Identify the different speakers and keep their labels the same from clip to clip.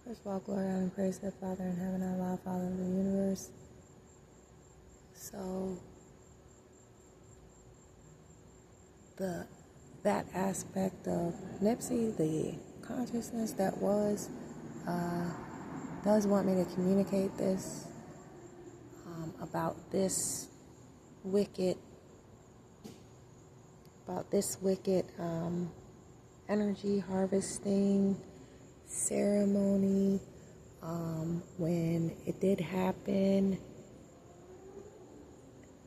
Speaker 1: First of all, glory and praise to the Father in heaven, our Lord, Father of the universe. So, that aspect of Nipsey, the consciousness that was, does want me to communicate this about this wicked energy harvesting ceremony. When it did happen,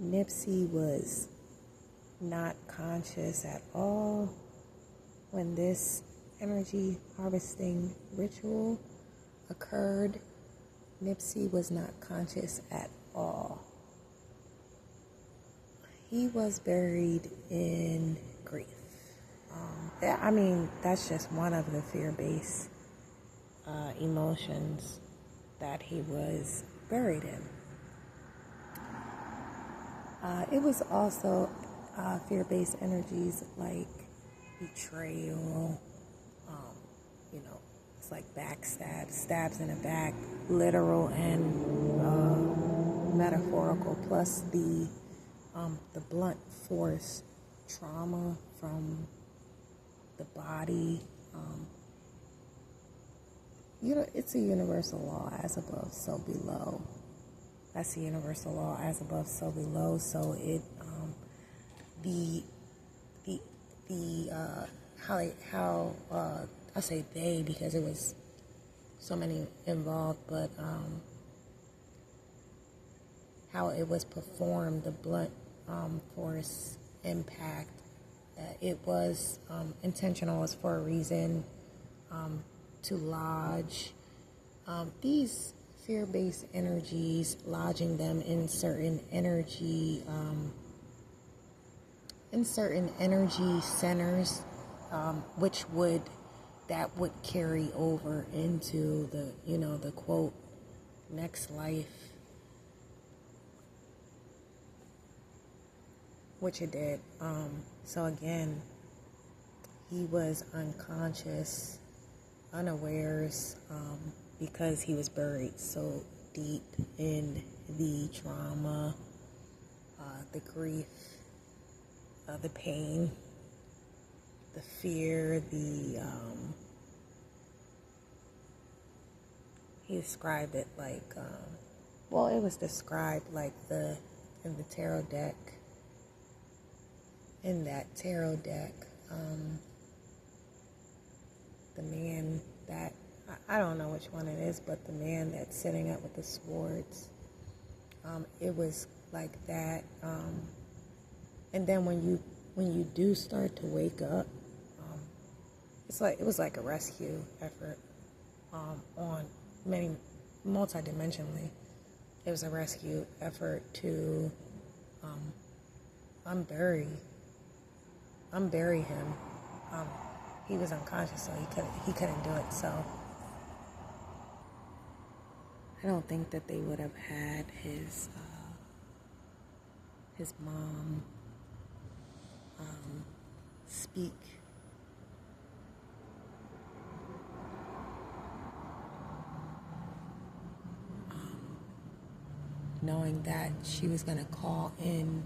Speaker 1: Nipsey was not conscious at all. When this energy harvesting ritual occurred, Nipsey was not conscious at all. He was buried in grief. That's just one of the fear-based emotions that he was buried in. It was also fear-based energies like betrayal, it's like backstab, stabs in the back, literal and metaphorical, plus the blunt force trauma from the body. It's a universal law, as above, so below. That's the universal law, as above, so below. So it, I say they because it was so many involved, but how it was performed, the blunt force impact, it was intentional, was for a reason, to lodge these fear-based energies, lodging them in certain energy centers, which would carry over into the quote next life, which it did. So again, he was unconscious, unawares, because he was buried so deep in the trauma, the grief, the pain, the fear, he described it like, it was described like in the tarot deck, the man that, I don't know which one it is, but the man that's sitting up with the swords, it was like that, and then when you do start to wake up, it was like a rescue effort, on many, multidimensionally. It was a rescue effort to unbury him. He was unconscious, so he couldn't do it. So I don't think that they would have had his mom speak. Knowing that she was going to call in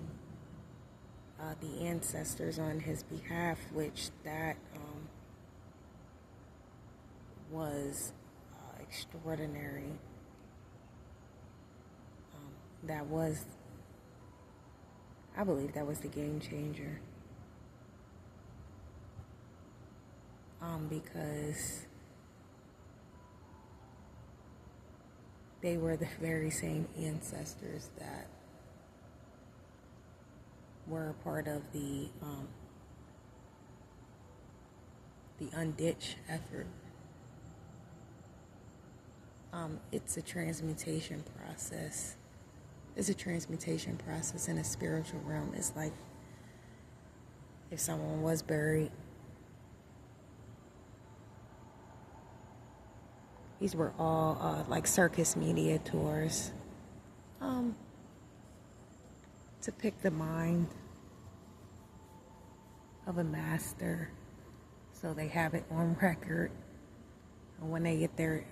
Speaker 1: the ancestors on his behalf, which that was extraordinary. I believe that was the game changer. Because they were the very same ancestors that were a part of the unditch effort. It's a transmutation process. It's a transmutation process in a spiritual realm. It's like if someone was buried. These were all like circus media tours to pick the mind of a master. so they have it on record when they get their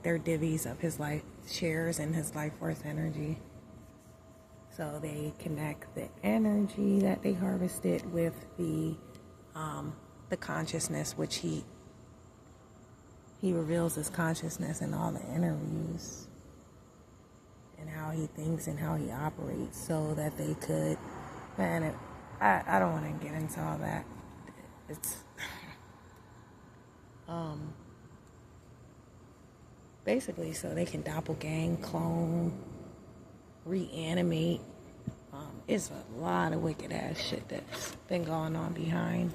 Speaker 1: divvies of his life shares and his life force energy. So they connect the energy that they harvested with the consciousness, which he reveals his consciousness in all the interviews and how he thinks and how he operates, so that they could, man, I don't want to get into all that. It's basically so they can doppelgang, clone, reanimate. It's a lot of wicked ass shit that's been going on behind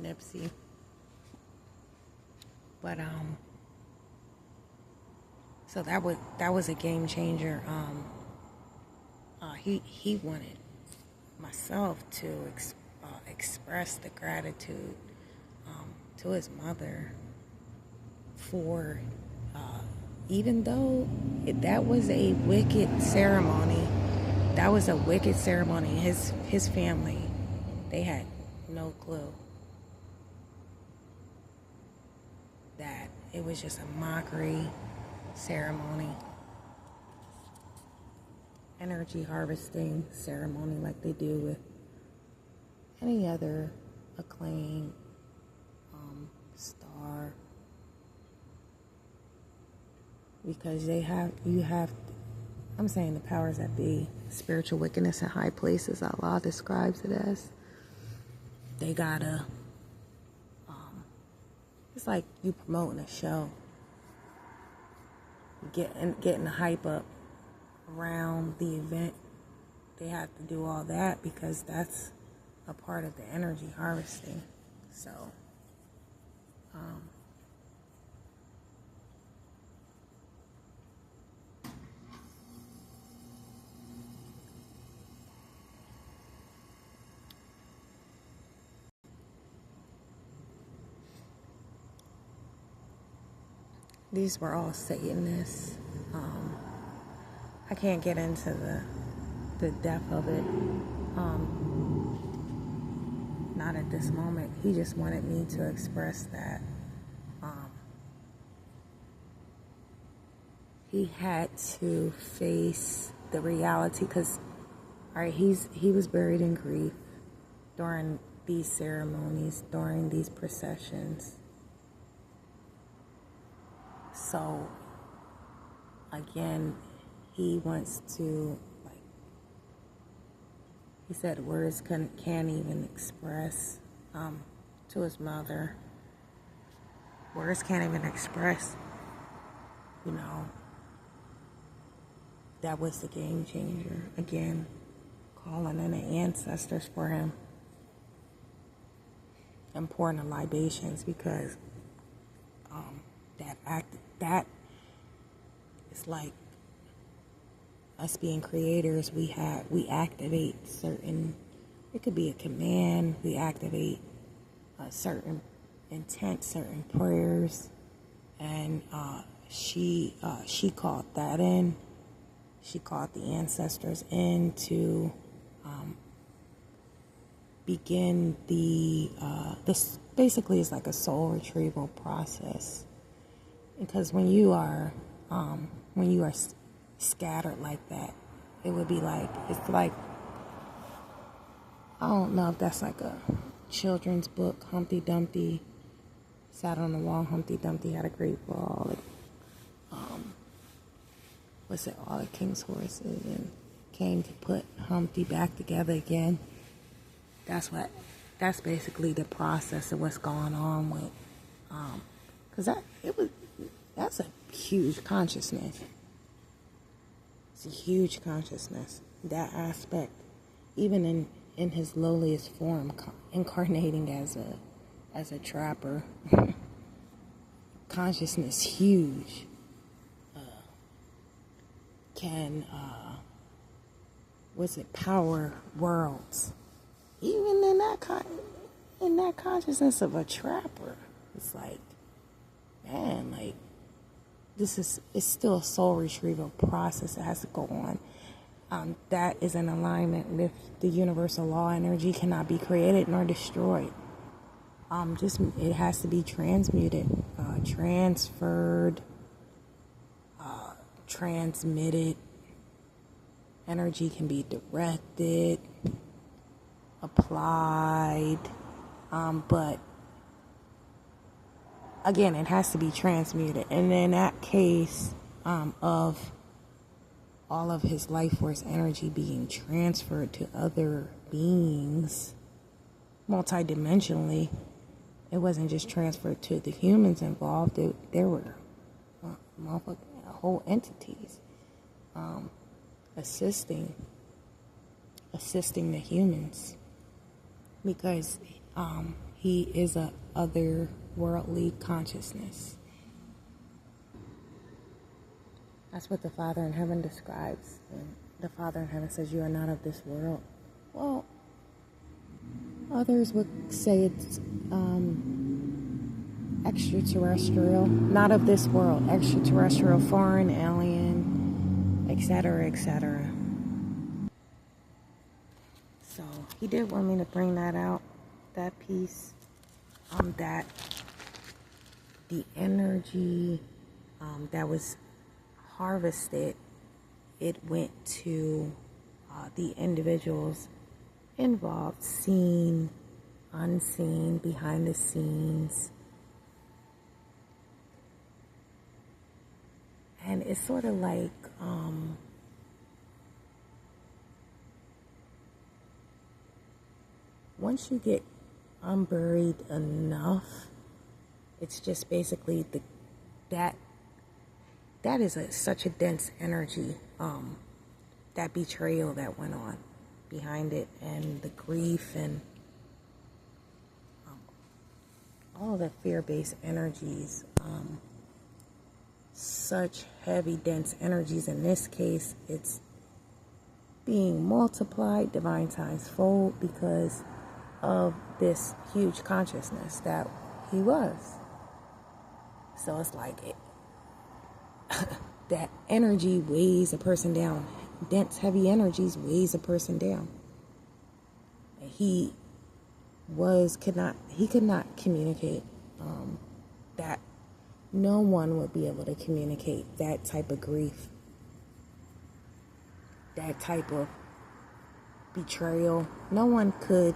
Speaker 1: Nipsey. But so that was a game changer. He wanted myself to express the gratitude to his mother for even though that was a wicked ceremony. That was a wicked ceremony. His family, they had no clue that it was just a mockery ceremony, energy harvesting ceremony, like they do with any other acclaimed star, because I'm saying the powers that be, spiritual wickedness in high places, Allah describes it as, they gotta, it's like you promoting a show, getting the hype up around the event. They have to do all that because that's a part of the energy harvesting. So, these were all Satanists. I can't get into the depth of it. Not at this moment. He just wanted me to express that he had to face the reality, because he was buried in grief during these ceremonies, during these processions. So again, he wants to, like, he said words can't even express to his mother. Words can't even express, that was the game changer. Again, calling in the ancestors for him and pouring the libations, because that is like us being creators. We activate certain, it could be a command, we activate a certain intent, certain prayers, and she called that in. She called the ancestors in to begin this basically is like a soul retrieval process, because when you are scattered like that, it would be like, it's like, I don't know if that's like a children's book, Humpty Dumpty sat on the wall, Humpty Dumpty had a great ball, all the king's horses, and came to put Humpty back together again. That's basically the process of what's going on with, because that's a huge consciousness. It's a huge consciousness. That aspect, even in his lowliest form, incarnating as a trapper, consciousness huge, can power worlds. Even in that consciousness of a trapper, it's like, man, like, it's still a soul retrieval process that has to go on. That is in alignment with the universal law. Energy cannot be created nor destroyed. Just it has to be transmuted, transferred, transmitted. Energy can be directed, applied, but again, it has to be transmuted. And in that case, of all of his life force energy being transferred to other beings multidimensionally, it wasn't just transferred to the humans involved. There were whole entities assisting the humans, because he is a otherworldly consciousness. That's what the Father in heaven describes. And the Father in heaven says, "You are not of this world." Well, others would say it's extraterrestrial, not of this world, extraterrestrial, foreign, alien, etc., etc. So he did want me to bring that out, that piece, that the energy that was harvested, it went to the individuals involved, seen, unseen, behind the scenes. And it's sort of like once you get unburied enough, it's just basically that is such a dense energy, that betrayal that went on behind it, and the grief, and all the fear-based energies, such heavy, dense energies. In this case, it's being multiplied divine times fold because of this huge consciousness that he was. So it's like that energy weighs a person down. Dense, heavy energies weighs a person down. And he could not communicate that. No one would be able to communicate that type of grief, that type of betrayal. No one could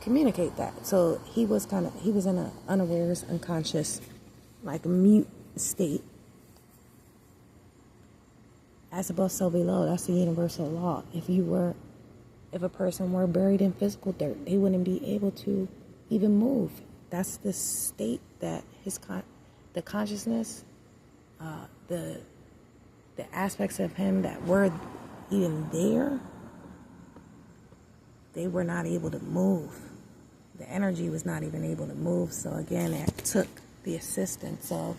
Speaker 1: communicate that. So he was in an unawares, unconscious, like a mute state. As above, so below. That's the universal law. If a person were buried in physical dirt, they wouldn't be able to even move. That's the state that the consciousness, the aspects of him that were even there, they were not able to move. The energy was not even able to move. So again, it took the assistance of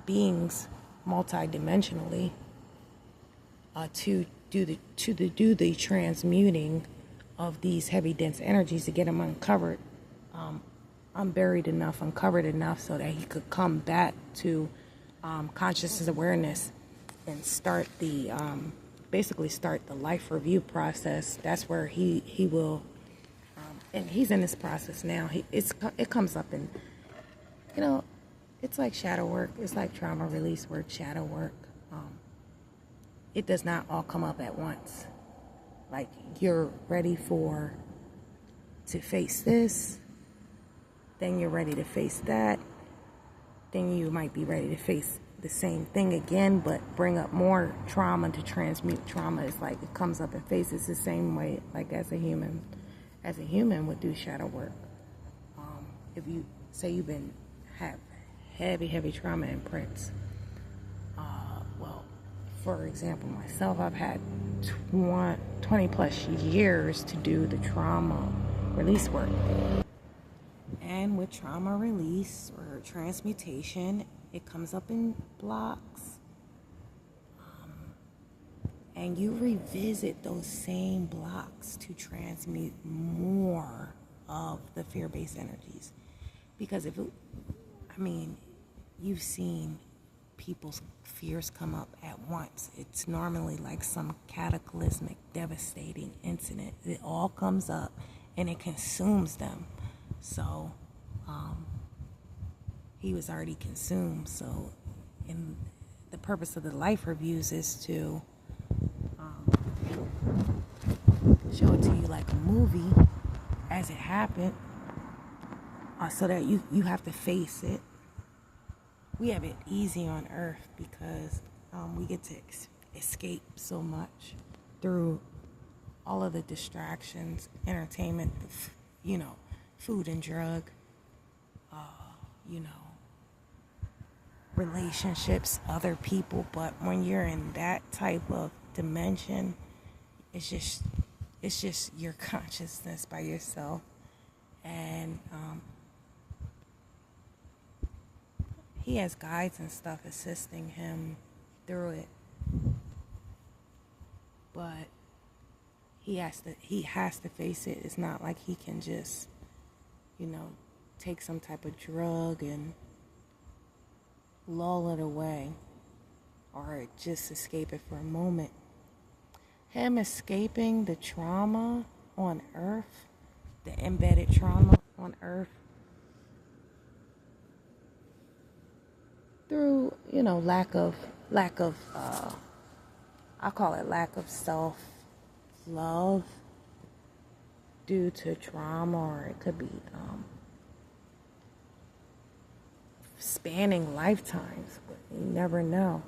Speaker 1: beings multidimensionally to do the transmuting of these heavy, dense energies to get them uncovered, unburied enough, uncovered enough, so that he could come back to consciousness awareness and start the life review process. That's where he will, and he's in this process now. It comes up in, it's like shadow work. It's like trauma release work, shadow work. It does not all come up at once. Like, you're ready to face this, then you're ready to face that, then you might be ready to face the same thing again, but bring up more trauma to transmute. Trauma is like, it comes up in phases the same way, like as a human would do shadow work. If you say have heavy trauma imprints, well, for example, myself, I've had 20 plus years to do the trauma release work. And with trauma release or transmutation, it comes up in blocks. And you revisit those same blocks to transmute more of the fear-based energies. Because you've seen people's fears come up at once. It's normally like some cataclysmic, devastating incident. It all comes up and it consumes them. So he was already consumed. So in the purpose of the life reviews is to show it to you like a movie as it happened, so that you have to face it. We have it easy on earth because we get to escape so much through all of the distractions, entertainment, food and drug, relationships, other people. But when you're in that type of dimension, it's just your consciousness by yourself. And he has guides and stuff assisting him through it. But he has to face it. It's not like he can just, take some type of drug and lull it away or just escape it for a moment. Him escaping the trauma on earth, the embedded trauma on earth, through, lack of I call it lack of self-love due to trauma, or it could be spanning lifetimes, but you never know.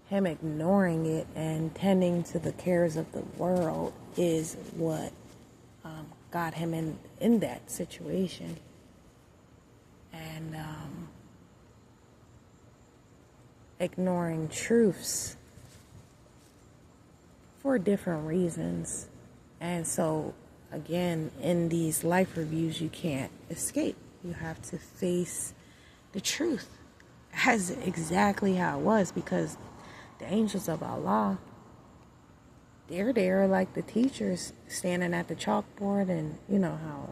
Speaker 1: Him ignoring it and tending to the cares of the world is what got him in that situation. And ignoring truths for different reasons. And so, again, in these life reviews, you can't escape. You have to face the truth as exactly how it was, because the angels of Allah, they're there like the teachers standing at the chalkboard. And you know how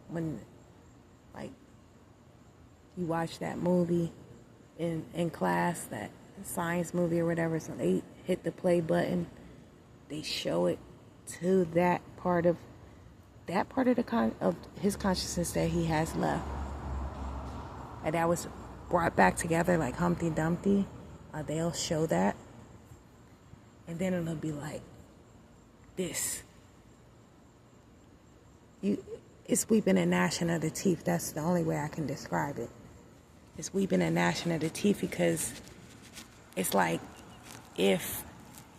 Speaker 1: when like you watch that movie in class, that science movie or whatever, so they hit the play button, they show it to that part of of his consciousness that he has left, and that was brought back together like Humpty Dumpty. They'll show that, and then it'll be like this. It's weeping and gnashing of the teeth. That's the only way I can describe it. It's weeping and gnashing of the teeth, because it's like if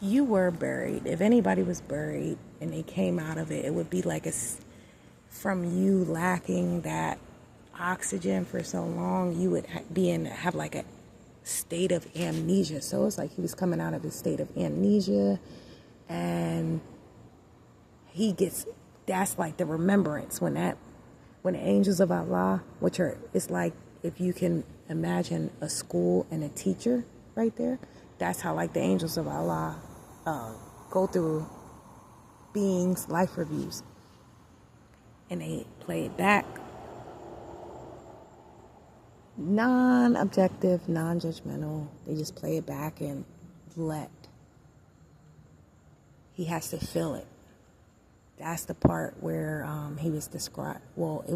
Speaker 1: you were buried, if anybody was buried and they came out of it, it would be like from you lacking that oxygen for so long, you would have like a state of amnesia. So it's like he was coming out of his state of amnesia, and that's like the remembrance when the angels of Allah, it's like if you can imagine a school and a teacher right there, that's how like the angels of Allah go through beings' life reviews, and they play it back, non-objective, non-judgmental. They just play it back and he has to feel it. That's the part where he was described. Well, it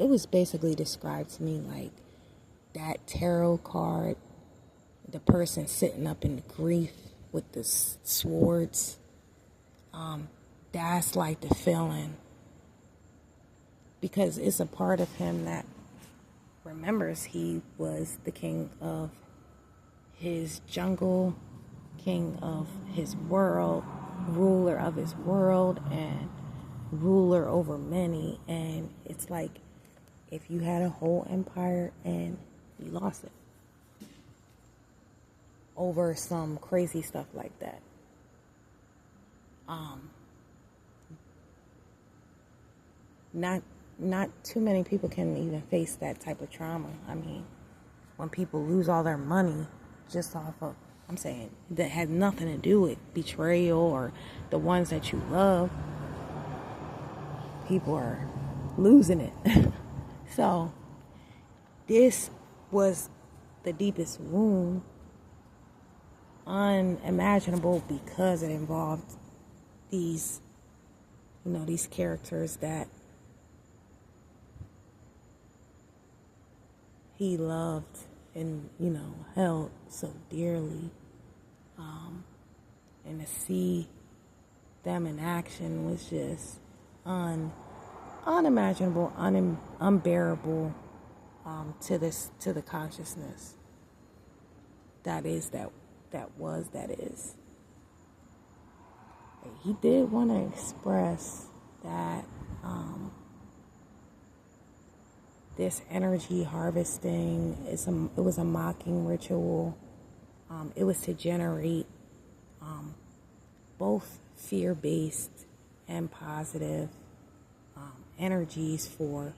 Speaker 1: was basically described to me like that tarot card, the person sitting up in grief with the swords. That's like the feeling, because it's a part of him that remembers he was the king of his jungle, king of his world, ruler of his world, and ruler over many. And it's like if you had a whole empire and you lost it over some crazy stuff like that. Not too many people can even face that type of trauma. I mean, when people lose all their money just off of, I'm saying, that had nothing to do with betrayal or the ones that you love, people are losing it. So this was the deepest wound, unimaginable, because it involved these these characters that he loved and, held so dearly. And to see them in action was just unimaginable, unbearable to the consciousness that is. He did want to express that this energy harvesting it was a mocking ritual. It was to generate both fear-based and positive energies for.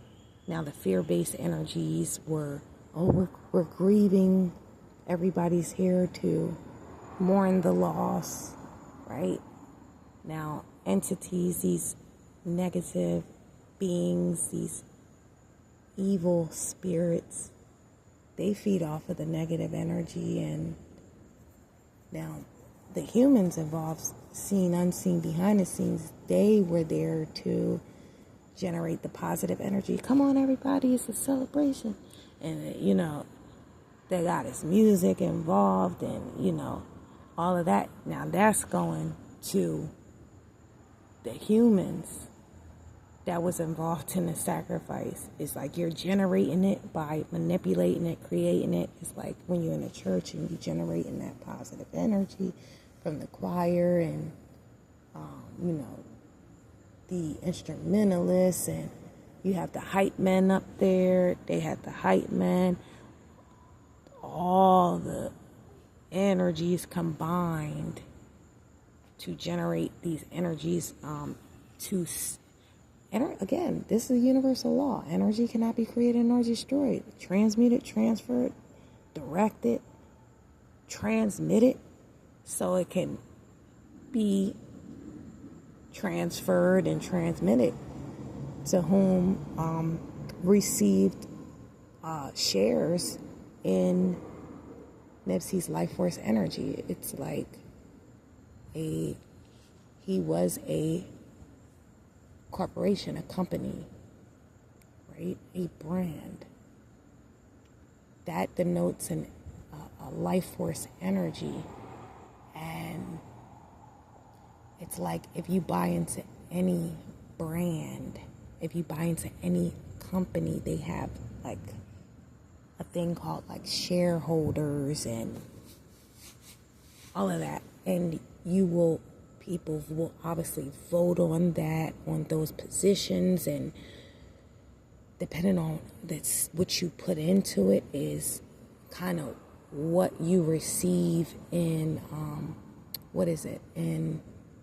Speaker 1: Now the fear-based energies were, we're grieving. Everybody's here to mourn the loss, right? Now entities, these negative beings, these evil spirits, they feed off of the negative energy. And now the humans involved, seen, unseen, behind the scenes, they were there to generate the positive energy. Come on, everybody, it's a celebration. And, they got his music involved and, all of that. Now that's going to the humans that was involved in the sacrifice. It's like you're generating it by manipulating it, creating it. It's like when you're in a church and you're generating that positive energy from the choir and, the instrumentalists, and you have the hype men up there. They had the hype men. All the energies combined to generate these energies again, this is a universal law. Energy cannot be created nor destroyed. Transmuted, transferred, directed, transmitted, so it can be transferred and transmitted to whom received shares in Nipsey's life force energy. It's like he was a corporation, a company, right? A brand. That denotes a life force energy. And it's like if you buy into any brand, if you buy into any company, they have like a thing called like shareholders and all of that. And people will obviously vote on those positions, and depending on what you put into it is kind of what you receive in in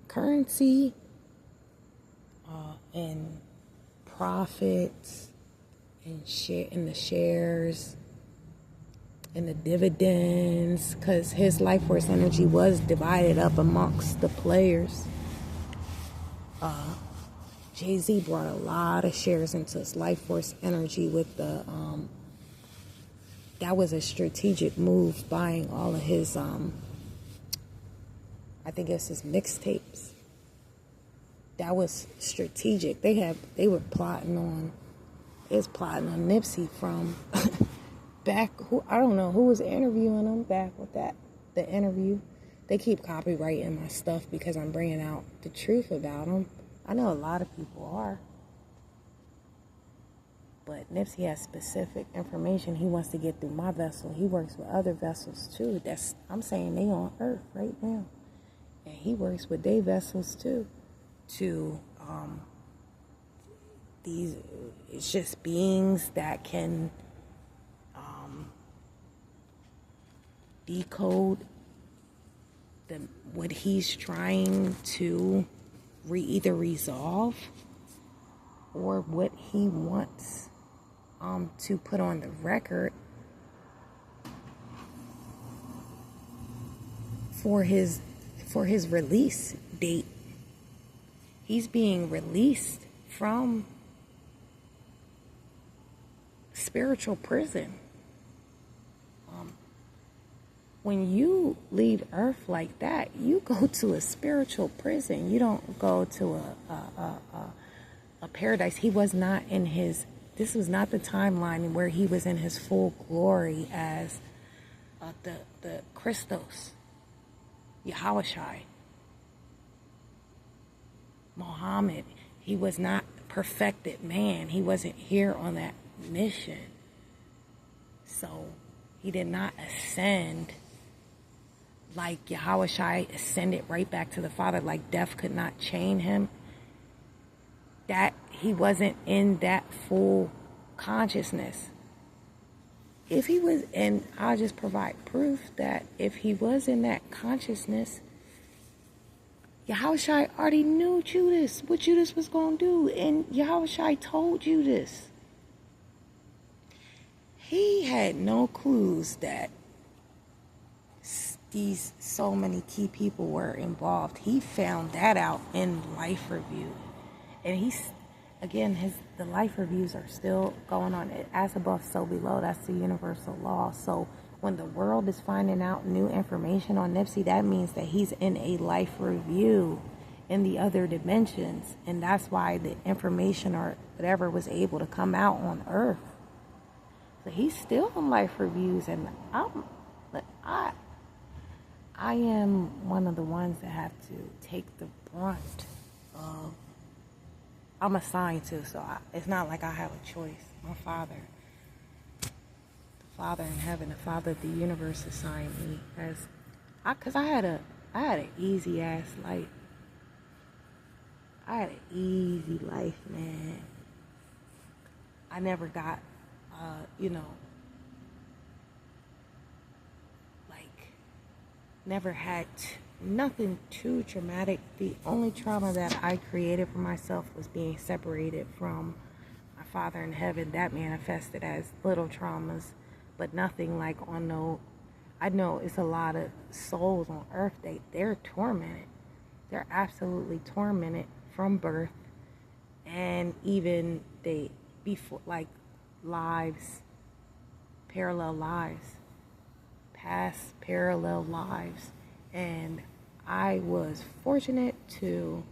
Speaker 1: currency, in profits, in the shares, in the dividends, because his life force energy was divided up amongst the players. Jay-Z brought a lot of shares into his life force energy with that was a strategic move, buying all of his I think it's his mixtapes. That was strategic. They were plotting on Nipsey from back. I don't know who was interviewing him back with the interview. They keep copyrighting my stuff because I'm bringing out the truth about him. I know a lot of people are. But Nipsey has specific information he wants to get through my vessel. He works with other vessels too. I'm saying they on Earth right now. And he works with their vessels too. It's just beings that can decode what he's trying to either resolve or what he wants to put on the record for his release date. He's being released from spiritual prison. When you leave Earth like that, you go to a spiritual prison. You don't go to a a paradise. He was not in his, this was not the timeline where he was in his full glory as the Christos, Yahushai, Muhammad. He was not perfected man. He wasn't here on that mission. So he did not ascend like Yahushai ascended right back to the Father, like death could not chain him. That he wasn't in that full consciousness. If he was, and I'll just provide proof that if he was in that consciousness, Yahushua already knew Judas, what Judas was going to do. And Yahushua told Judas. He had no clues that these so many key people were involved. He found that out in Life Review. And the Life Reviews are still going on. As above, so below. That's the universal law. So when the world is finding out new information on Nipsey, that means that he's in a Life Review in the other dimensions. And that's why the information or whatever was able to come out on Earth. So he's still in Life Reviews. And I am one of the ones that have to take the brunt of, I'm assigned to, so it's not like I have a choice. My Father, the Father in heaven, the Father of the universe assigned me because I had an easy ass life. I had an easy life, man. I never got, never had nothing too traumatic. The only trauma that I created for myself was being separated from my Father in heaven. That manifested as little traumas, but nothing like I know it's a lot of souls on earth, they're tormented. They're absolutely tormented from birth, and even before, like lives, parallel lives, past parallel lives. And I was fortunate to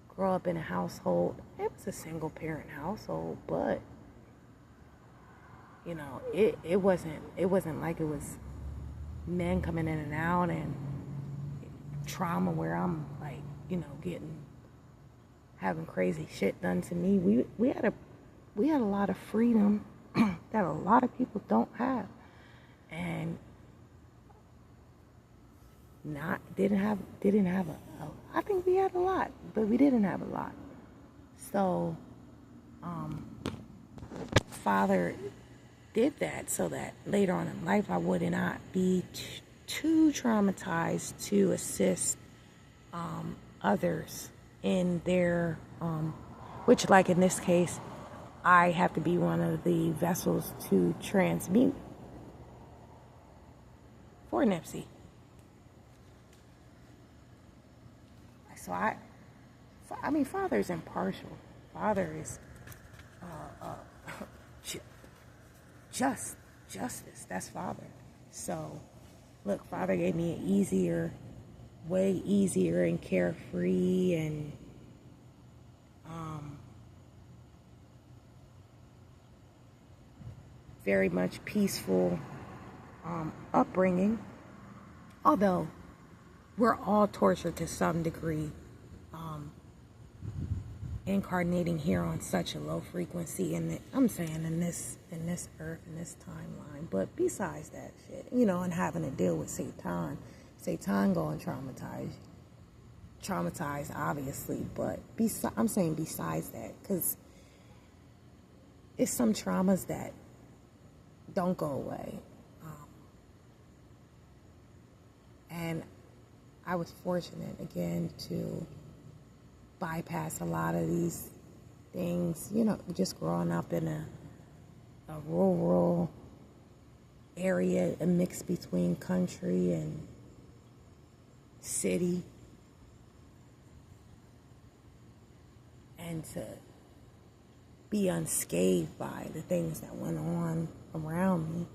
Speaker 1: grow up in a household. It was a single parent household, but it wasn't like it was men coming in and out and trauma where I'm like, having crazy shit done to me. We had a lot of freedom that a lot of people don't have. And didn't have I think we had a lot, but we didn't have a lot. So Father did that so that later on in life I would not be too traumatized to assist others in their which, like in this case, I have to be one of the vessels to transmute for Nipsey. So I mean, Father's impartial. Father is justice. That's Father. So, look, Father gave me an way easier and carefree and very much peaceful upbringing. Although we're all tortured to some degree, incarnating here on such a low frequency, and I'm saying in this earth, in this timeline. But besides that shit, and having to deal with Satan going traumatized, obviously. But I'm saying besides that, because it's some traumas that don't go away, and I was fortunate, again, to bypass a lot of these things, just growing up in a rural area, a mix between country and city, and to be unscathed by the things that went on around me.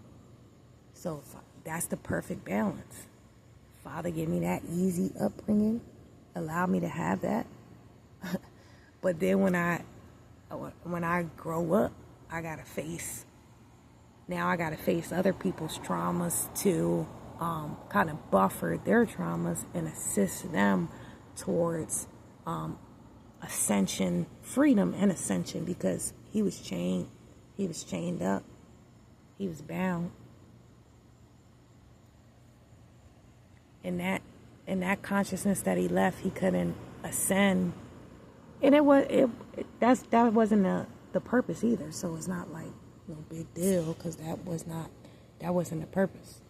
Speaker 1: So that's the perfect balance. Father gave me that easy upbringing, allowed me to have that. But then when I grow up, I gotta face other people's traumas to kind of buffer their traumas and assist them towards ascension, freedom and ascension, because he was chained up, he was bound. And that consciousness that he left, he couldn't ascend. And that wasn't the purpose either. So it's not like no big deal, because that wasn't the purpose.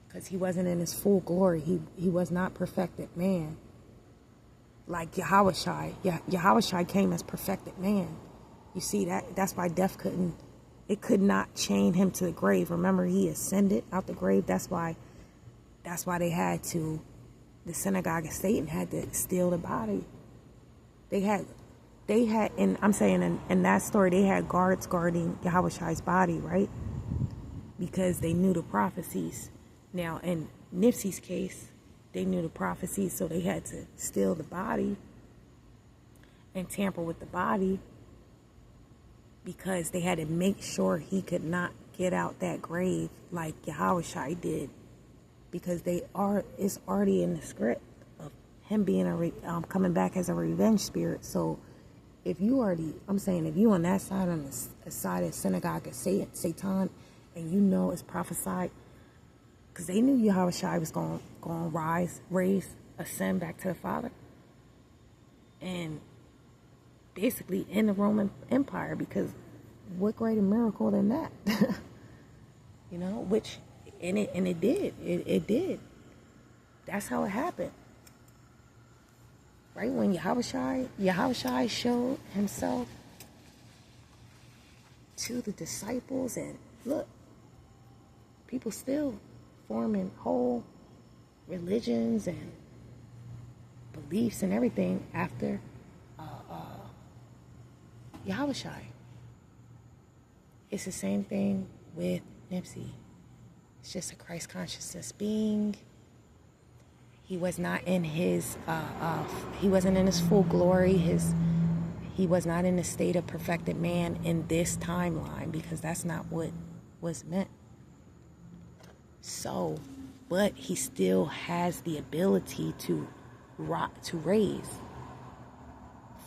Speaker 1: Because he wasn't in his full glory. He was not perfected man. Like Yahushua. Yahushua came as perfected man. You see that's why death could not chain him to the grave. Remember, he ascended out the grave. That's why the synagogue of Satan had to steal the body. They had, and I'm saying in that story, they had guards guarding Yahushua's body, right? Because they knew the prophecies. Now, in Nipsey's case, they knew the prophecies, so they had to steal the body and tamper with the body, because they had to make sure he could not get out that grave like Yahushua did, because it's already in the script of him being coming back as a revenge spirit. So if you on that side, on the side of synagogue of Satan, and you know it's prophesied, because they knew Yahushua was going to raise, ascend back to the Father, and basically in the Roman Empire, because what greater miracle than that? You know, it did. That's how it happened. Right when Yahushua showed himself to the disciples, and look, people still forming whole religions and beliefs and everything after Yahushua. It's the same thing with Nipsey. It's just a Christ consciousness being. He was not in his he wasn't in his full glory. He was not in the state of perfected man in this timeline, because that's not what was meant. So, but he still has the ability to raise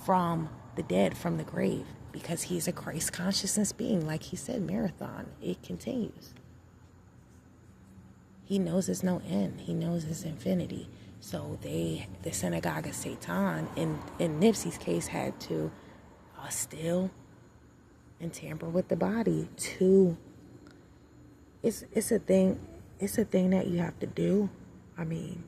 Speaker 1: from the dead, from the grave, because he's a Christ consciousness being. Like he said, marathon, it continues. He knows there's no end. He knows it's infinity. So the synagogue of Satan, in Nipsey's case, had to steal and tamper with the body to. It's a thing. It's a thing that you have to do. I mean,